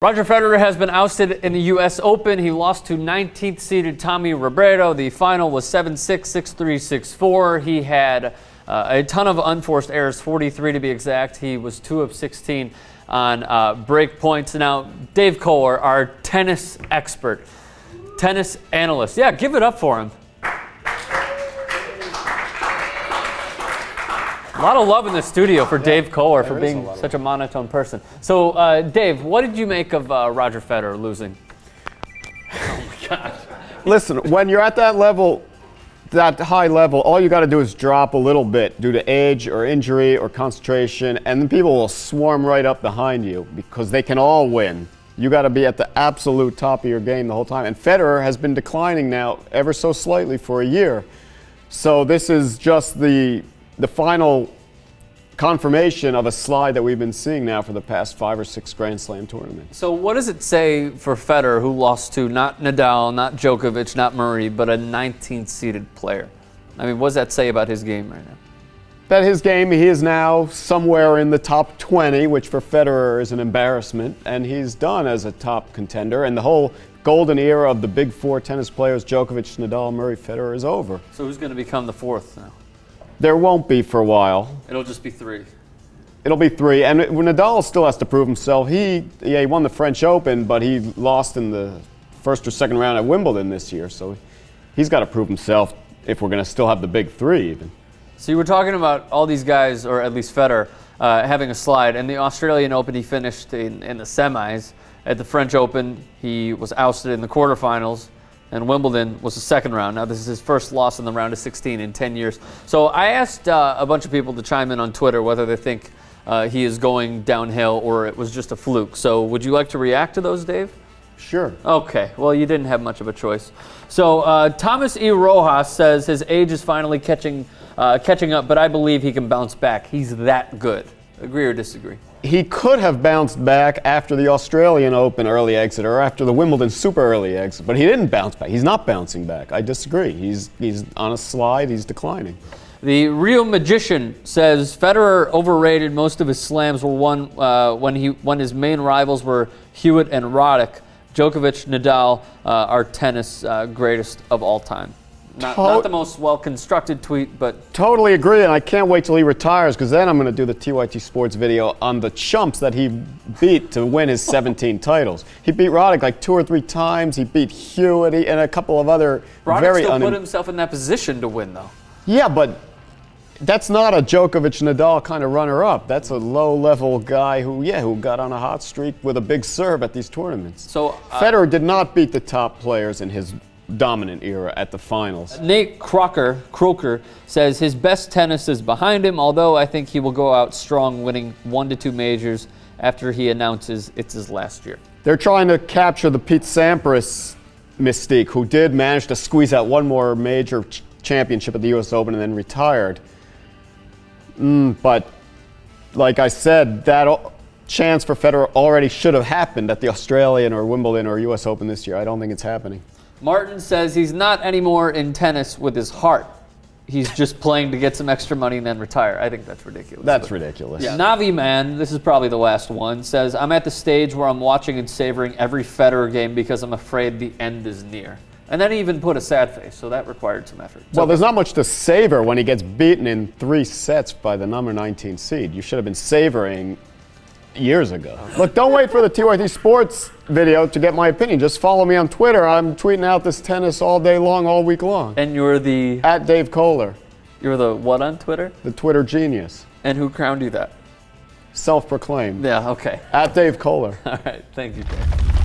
Roger Federer has been ousted in the U.S. Open. He lost to 19th seeded Tommy Robredo. The final was 7-6, 6-3, 6-4. He had a ton of unforced errors, 43 to be exact. He was 2 of 16 on break points. Now, Dave Kohler, our tennis expert, tennis analyst. Yeah, give it up for him. A lot of love in the studio for Dave Kohler for being such a monotone person. So, Dave, what did you make of Roger Federer losing? Oh my gosh. Listen, when you're at that level, that high level, all you got to do is drop a little bit due to age or injury or concentration, and then people will swarm right up behind you because they can all win. You got to be at the absolute top of your game the whole time. And Federer has been declining now ever so slightly for a year. So this is just the final confirmation of a slide that we've been seeing now for the past 5 or 6 Grand Slam tournaments. So what does it say for Federer, who lost to not Nadal, not Djokovic, not Murray, but a 19th seeded player? I mean, what does that say about his game right now? That his game, he is now somewhere in the top 20, which for Federer is an embarrassment, and he's done as a top contender, and the whole golden era of the big 4 tennis players, Djokovic, Nadal, Murray, Federer, is over. So who's going to become the 4th now? There won't be for a while. It'll just be 3. It'll be 3, and Nadal still has to prove himself. He won the French Open, but he lost in the first or second round at Wimbledon this year, so he's got to prove himself if we're going to still have the big 3 even. So you were talking about all these guys, or at least Federer, having a slide. In the Australian Open, he finished in the semis. At the French Open, he was ousted in the quarterfinals. And Wimbledon was the second round. Now, this is his first loss in the round of 16 in 10 years. So I asked a bunch of people to chime in on Twitter whether they think he is going downhill or it was just a fluke. So would you like to react to those, Dave? Sure. Okay. Well, you didn't have much of a choice. So Thomas E. Rojas says his age is finally catching up, but I believe he can bounce back. He's that good. Agree or disagree? He could have bounced back after the Australian Open early exit or after the Wimbledon super early exit, but he didn't bounce back. He's not bouncing back. I disagree. He's on a slide. He's declining. The Real Magician says Federer overrated. Most of his slams were won when his main rivals were Hewitt and Roddick. Djokovic, Nadal are tennis greatest of all time. Not the most well-constructed tweet, but... Totally agree, and I can't wait till he retires, because then I'm going to do the TYT Sports video on the chumps that he beat to win his 17 titles. He beat Roddick like 2 or 3 times. He beat Hewitt and a couple of other Roddick still put himself in that position to win, though. Yeah, but that's not a Djokovic-Nadal kind of runner-up. That's a low-level guy who got on a hot streak with a big serve at these tournaments. So Federer did not beat the top players in his dominant era at the finals. Nate Croker says his best tennis is behind him, although I think he will go out strong, winning 1 to 2 majors after he announces it's his last year. They're trying to capture the Pete Sampras mystique, who did manage to squeeze out one more major championship at the U.S. Open and then retired. But like I said, that chance for Federer already should have happened at the Australian or Wimbledon or U.S. Open this year. I don't think it's happening. Martin says he's not anymore in tennis with his heart. He's just playing to get some extra money and then retire. I think that's ridiculous. That's ridiculous. Yeah. Navi Man, this is probably the last one, says, I'm at the stage where I'm watching and savoring every Federer game because I'm afraid the end is near. And then he even put a sad face, so that required some effort. Well, there's not much to savor when he gets beaten in 3 sets by the number 19 seed. You should have been savoring years ago. Look, don't wait for the TYT Sports video to get my opinion. Just follow me on Twitter. I'm tweeting out this tennis all day long, all week long. And you're the... At Dave Kohler. You're the what on Twitter? The Twitter genius. And who crowned you that? Self-proclaimed. Yeah, okay. At Dave Kohler. All right, thank you, Dave.